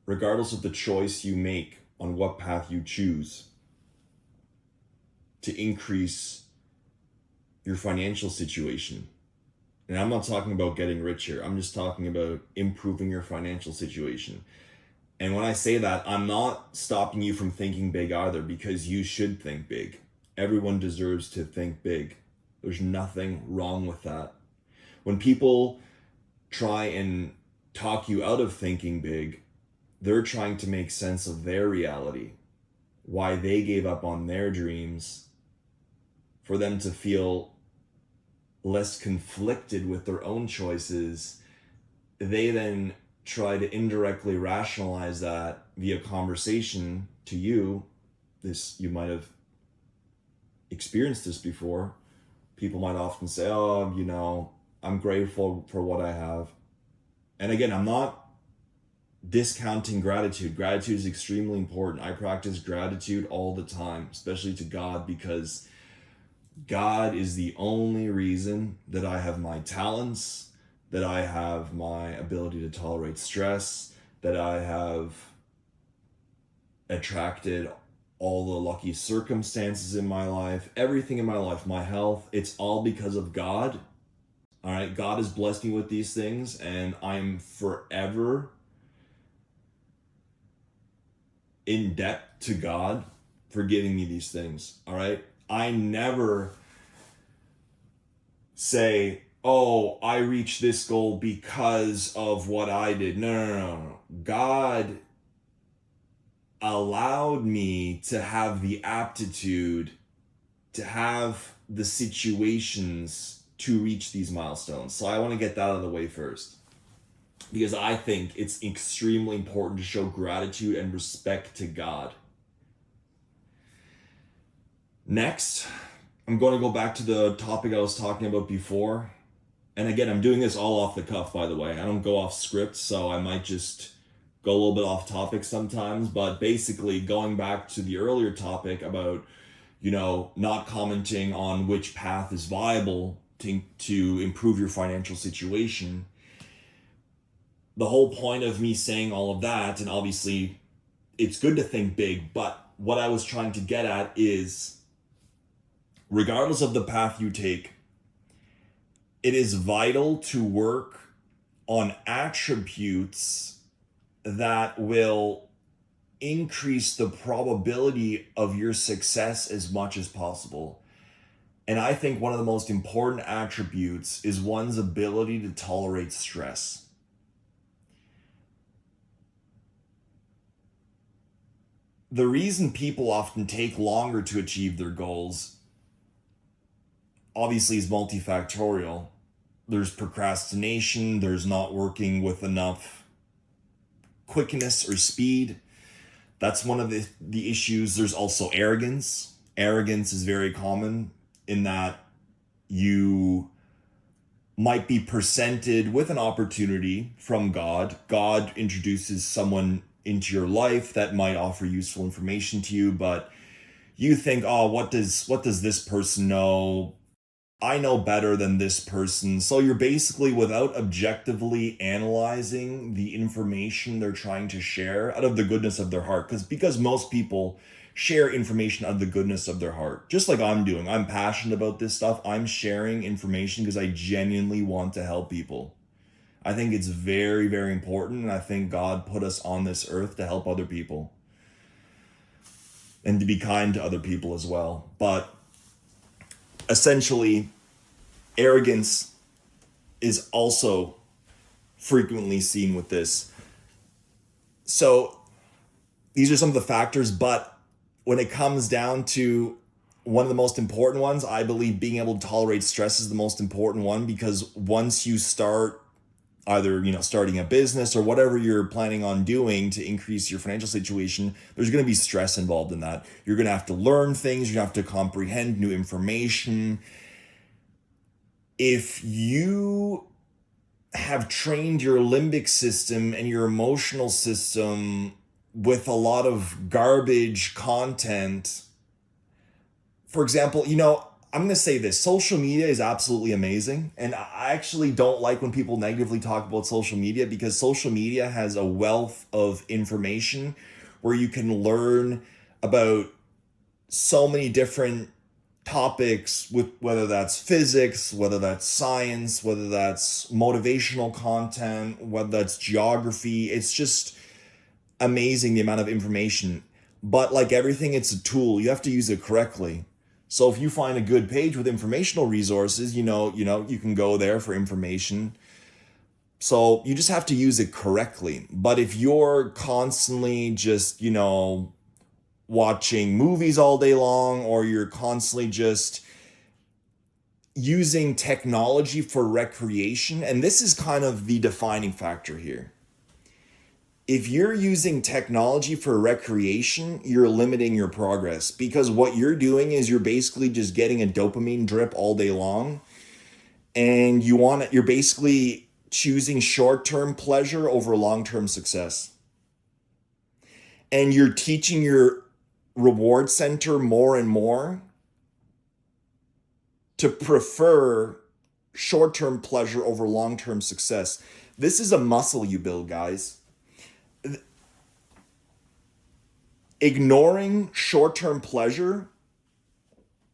regardless of the choice you make on what path you choose to increase your financial situation. And I'm not talking about getting rich here. I'm just talking about improving your financial situation. And when I say that, I'm not stopping you from thinking big either, because you should think big. Everyone deserves to think big. There's nothing wrong with that. When people try and talk you out of thinking big, they're trying to make sense of their reality, why they gave up on their dreams, for them to feel less conflicted with their own choices. They then try to indirectly rationalize that via conversation to you. You might have experienced this before. People might often say, oh, I'm grateful for what I have. And again, I'm not discounting gratitude. Gratitude is extremely important. I practice gratitude all the time, especially to God, because God is the only reason that I have my talents, that I have my ability to tolerate stress, that I have attracted all the lucky circumstances in my life, everything in my life, my health. It's all because of God. All right, God has blessed me with these things, and I'm forever in debt to God for giving me these things. All right, I never say, oh, I reached this goal because of what I did. No. God allowed me to have the aptitude, to have the situations to reach these milestones. So I want to get that out of the way first, because I think it's extremely important to show gratitude and respect to God. Next, I'm going to go back to the topic I was talking about before. And again, I'm doing this all off the cuff, by the way. I don't go off script, so I might just go a little bit off topic sometimes. But basically, going back to the earlier topic about, not commenting on which path is viable to improve your financial situation. The whole point of me saying all of that, and obviously it's good to think big, but what I was trying to get at is, regardless of the path you take, it is vital to work on attributes that will increase the probability of your success as much as possible. And I think one of the most important attributes is one's ability to tolerate stress. The reason people often take longer to achieve their goals obviously is multifactorial. There's procrastination, there's not working with enough quickness or speed. That's one of the issues. There's also arrogance. Arrogance is very common in that you might be presented with an opportunity from God. God introduces someone into your life that might offer useful information to you, but you think, oh, what does this person know? I know better than this person. So you're basically, without objectively analyzing the information they're trying to share out of the goodness of their heart, because most people share information out of the goodness of their heart, just like I'm doing. I'm passionate about this stuff. I'm sharing information because I genuinely want to help people. I think it's very, very important, and I think God put us on this earth to help other people and to be kind to other people as well. But essentially, arrogance is also frequently seen with this. So these are some of the factors, but when it comes down to one of the most important ones, I believe being able to tolerate stress is the most important one, because once you start either, starting a business or whatever you're planning on doing to increase your financial situation, there's going to be stress involved in that. You're going to have to learn things. You have to comprehend new information. If you have trained your limbic system and your emotional system with a lot of garbage content, for example, I'm going to say this: social media is absolutely amazing. And I actually don't like when people negatively talk about social media, because social media has a wealth of information where you can learn about so many different topics, with whether that's physics, whether that's science, whether that's motivational content, whether that's geography. It's just amazing the amount of information. But like everything, it's a tool. You have to use it correctly. So if you find a good page with informational resources, you can go there for information. So you just have to use it correctly. But if you're constantly just, watching movies all day long, or you're constantly just using technology for recreation, and this is kind of the defining factor here. If you're using technology for recreation, you're limiting your progress, because what you're doing is you're basically just getting a dopamine drip all day long, and you're basically choosing short-term pleasure over long-term success. And you're teaching your reward center more and more to prefer short-term pleasure over long-term success. This is a muscle you build, guys. Ignoring short-term pleasure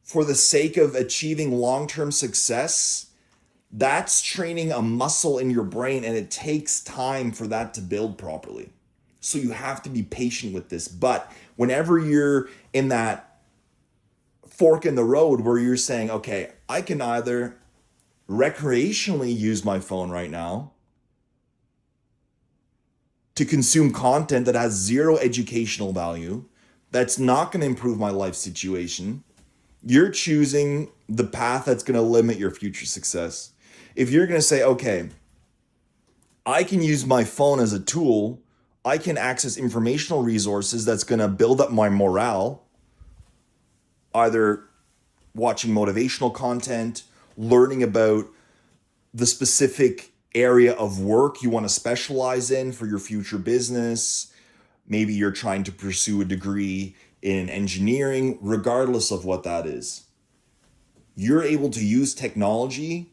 for the sake of achieving long-term success, that's training a muscle in your brain, and it takes time for that to build properly. So you have to be patient with this. But whenever you're in that fork in the road where you're saying, okay, I can either recreationally use my phone right now to consume content that has zero educational value, that's not going to improve my life situation, you're choosing the path that's going to limit your future success. If you're going to say, okay, I can use my phone as a tool, I can access informational resources that's going to build up my morale, either watching motivational content, learning about the specific area of work you want to specialize in for your future business. Maybe you're trying to pursue a degree in engineering, regardless of what that is. You're able to use technology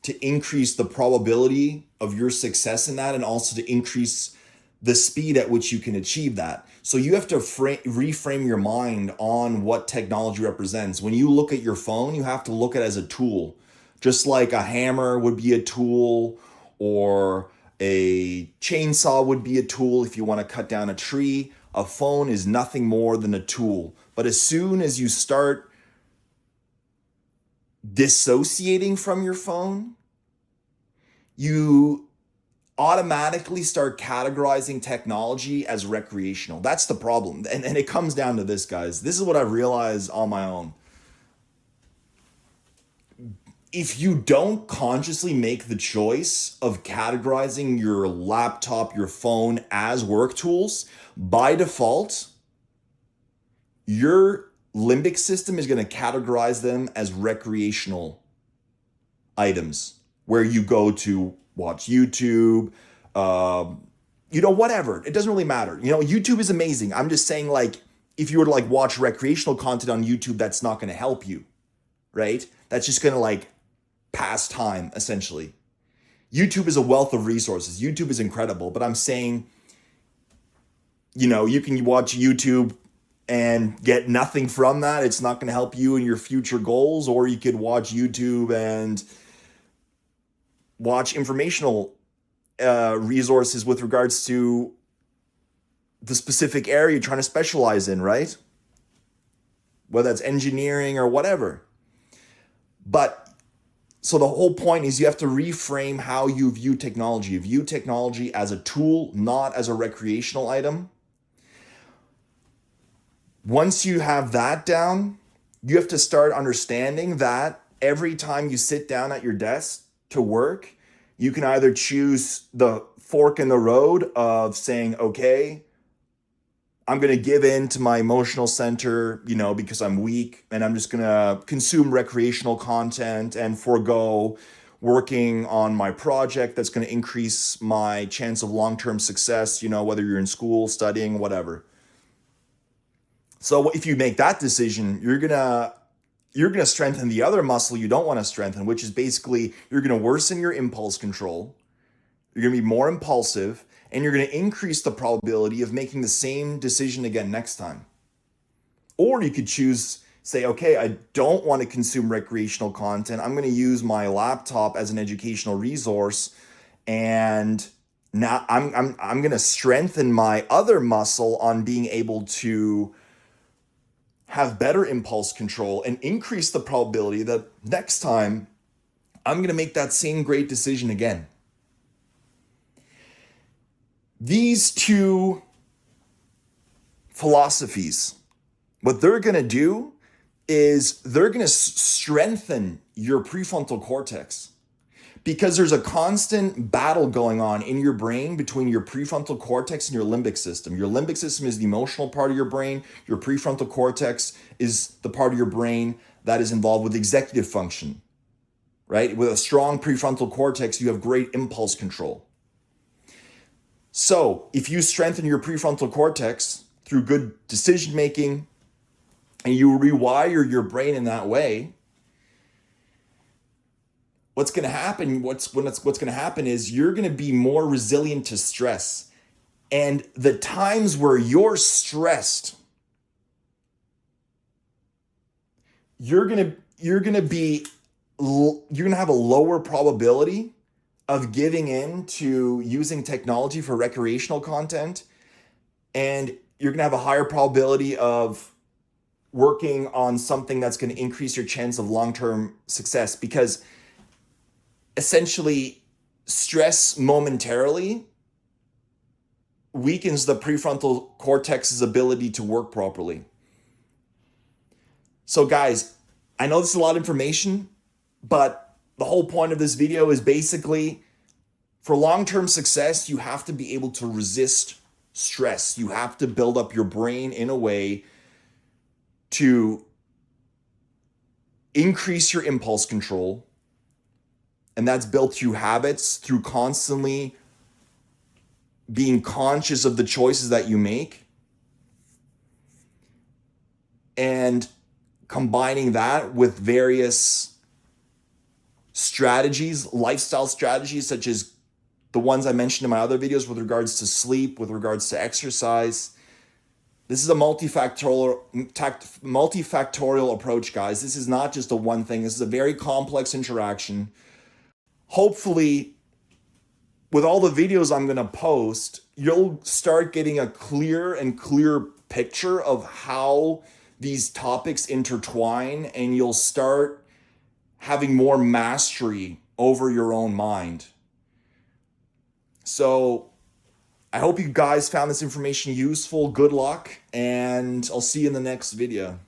to increase the probability of your success in that, and also to increase the speed at which you can achieve that. So you have to reframe your mind on what technology represents. When you look at your phone, you have to look at it as a tool. Just like a hammer would be a tool, or a chainsaw would be a tool if you want to cut down a tree, a phone is nothing more than a tool. But as soon as you start dissociating from your phone, you automatically start categorizing technology as recreational. That's the problem. And it comes down to this, guys. This is what I've realized on my own. If you don't consciously make the choice of categorizing your laptop, your phone as work tools, by default, your limbic system is going to categorize them as recreational items, where you go to watch YouTube, whatever. It doesn't really matter. YouTube is amazing. I'm just saying, like, if you were to like watch recreational content on YouTube, that's not going to help you, right? That's just going to like pass time, essentially. YouTube is a wealth of resources. YouTube is incredible, but I'm saying, you can watch YouTube and get nothing from that. It's not going to help you in your future goals. Or you could watch YouTube and watch informational resources with regards to the specific area you're trying to specialize in, right? Whether that's engineering or whatever. But so the whole point is you have to reframe how you view technology. You view technology as a tool, not as a recreational item. Once you have that down, you have to start understanding that every time you sit down at your desk to work, you can either choose the fork in the road of saying, okay, I'm going to give in to my emotional center, because I'm weak, and I'm just going to consume recreational content and forego working on my project that's going to increase my chance of long-term success, whether you're in school, studying, whatever. So if you make that decision, you're going to you're going to strengthen the other muscle you don't want to strengthen, which is basically you're going to worsen your impulse control. You're going to be more impulsive, and you're going to increase the probability of making the same decision again next time. Or you could choose, say, okay, I don't want to consume recreational content. I'm going to use my laptop as an educational resource, and now I'm going to strengthen my other muscle on being able to have better impulse control and increase the probability that next time I'm going to make that same great decision again. These two philosophies, what they're going to do is they're going to strengthen your prefrontal cortex, because there's a constant battle going on in your brain between your prefrontal cortex and your limbic system. Your limbic system is the emotional part of your brain. Your prefrontal cortex is the part of your brain that is involved with executive function, right? With a strong prefrontal cortex, you have great impulse control. So if you strengthen your prefrontal cortex through good decision making and you rewire your brain in that way, what's going to happen? What's going to happen is you're going to be more resilient to stress. And the times where you're stressed, you're going to have a lower probability of giving in to using technology for recreational content, and you're going to have a higher probability of working on something that's going to increase your chance of long-term success, because essentially stress momentarily weakens the prefrontal cortex's ability to work properly. So guys, I know this is a lot of information, but the whole point of this video is basically, for long-term success, you have to be able to resist stress. You have to build up your brain in a way to increase your impulse control. And that's built through habits, through constantly being conscious of the choices that you make, and combining that with various strategies, lifestyle strategies, such as the ones I mentioned in my other videos with regards to sleep, with regards to exercise. This is a multifactorial approach, guys. This is not just a one thing. This is a very complex interaction. Hopefully, with all the videos I'm going to post, you'll start getting a clear picture of how these topics intertwine, and you'll start having more mastery over your own mind. So I hope you guys found this information useful. Good luck, and I'll see you in the next video.